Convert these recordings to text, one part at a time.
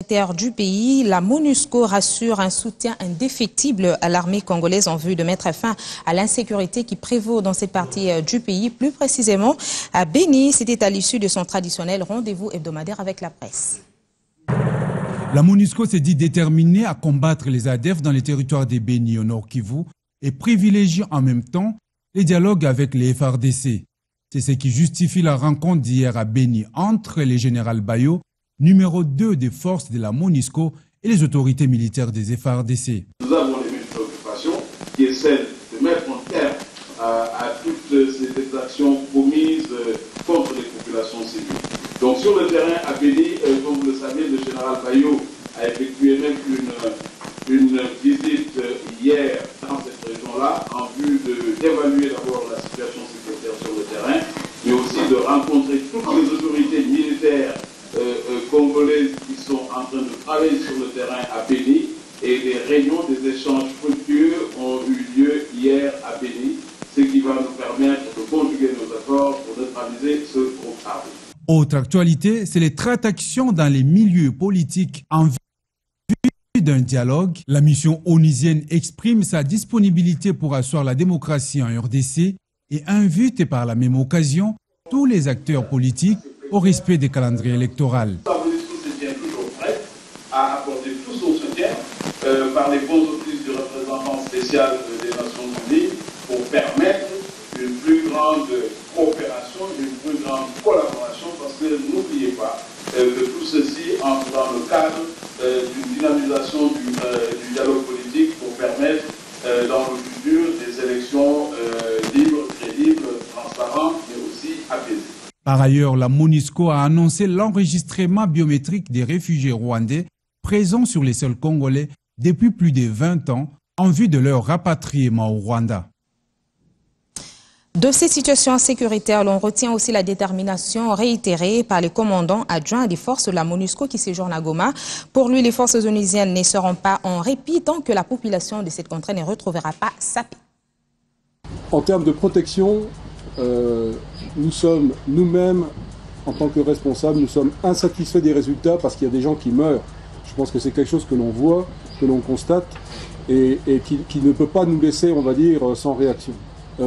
Du pays, la MONUSCO rassure un soutien indéfectible à l'armée congolaise en vue de mettre fin à l'insécurité qui prévaut dans cette partie du pays. Plus précisément, à Béni, c'était à l'issue de son traditionnel rendez-vous hebdomadaire avec la presse. La MONUSCO s'est dit déterminée à combattre les ADF dans les territoires des Béni au Nord Kivu et privilégie en même temps les dialogues avec les FARDC. C'est ce qui justifie la rencontre d'hier à Béni entre le général Bayo, numéro 2 des forces de la MONUSCO, et les autorités militaires des FARDC. Nous avons les mêmes préoccupations, qui est celle de mettre un terme à toutes ces exactions commises contre les populations civiles. Donc sur le terrain à Béni, comme vous le savez, le général Bayo a effectué même une visite hier dans cette région-là, en vue d'évaluer d'abord la situation sécuritaire sur le terrain, mais aussi de rencontrer toutes les autorités militaires congolaises qui sont en train de travailler sur le terrain à Béni, et des réunions, des échanges fructueux ont eu lieu hier à Béni, ce qui va nous permettre de conjuguer nos efforts pour neutraliser ce groupe armé. Autre actualité, c'est les tractations dans les milieux politiques en vue d'un dialogue. La mission onusienne exprime sa disponibilité pour asseoir la démocratie en RDC et invite par la même occasion tous les acteurs politiques au respect des calendriers électoraux. La MONUSCO se tient toujours prête à apporter tout son soutien par les bons offices du représentant spécial des Nations Unies pour permettre une plus grande coopération, une plus grande collaboration, parce que n'oubliez pas que tout ceci entre dans le cadre d'une dynamisation du dialogue politique pour permettre dans le futur des élections libres, crédibles, transparentes, mais aussi apaisées. Par ailleurs, la MONUSCO a annoncé l'enregistrement biométrique des réfugiés rwandais présents sur les sols congolais depuis plus de 20 ans en vue de leur rapatriement au Rwanda. De ces situations sécuritaires, l'on retient aussi la détermination réitérée par les commandants adjoints des forces de la MONUSCO qui séjournent à Goma. Pour lui, les forces onusiennes ne seront pas en répit tant que la population de cette contrée ne retrouvera pas sa paix. En termes de protection, nous sommes nous-mêmes, en tant que responsables, nous sommes insatisfaits des résultats parce qu'il y a des gens qui meurent. Je pense que c'est quelque chose que l'on voit, que l'on constate et qui ne peut pas nous laisser, on va dire, sans réaction.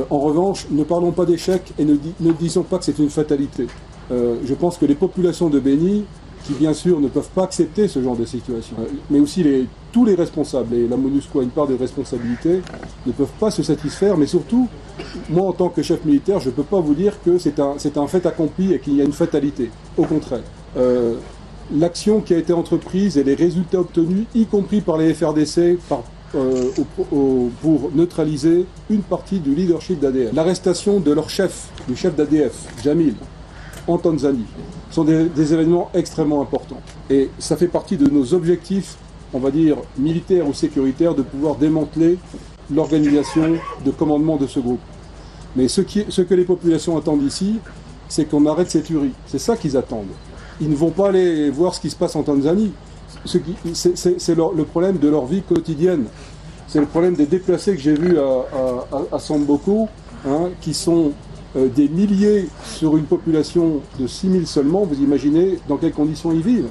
En revanche, ne parlons pas d'échec et ne disons pas que c'est une fatalité. Je pense que les populations de Béni, qui bien sûr ne peuvent pas accepter ce genre de situation, mais aussi tous les responsables, et la MONUSCO a une part de responsabilité, ne peuvent pas se satisfaire, mais surtout, moi en tant que chef militaire, je ne peux pas vous dire que c'est un fait accompli et qu'il y a une fatalité. Au contraire, l'action qui a été entreprise et les résultats obtenus, y compris par les FRDC, pour neutraliser une partie du leadership d'ADF. L'arrestation de leur chef, du chef d'ADF, Jamil, en Tanzanie, sont des événements extrêmement importants. Et ça fait partie de nos objectifs, on va dire, militaires ou sécuritaires, de pouvoir démanteler l'organisation de commandement de ce groupe. Mais ce que les populations attendent ici, c'est qu'on arrête cette tuerie. C'est ça qu'ils attendent. Ils ne vont pas aller voir ce qui se passe en Tanzanie. C'est le problème de leur vie quotidienne. C'est le problème des déplacés que j'ai vus à Samboko, qui sont des milliers sur une population de 6 000 seulement. Vous imaginez dans quelles conditions ils vivent.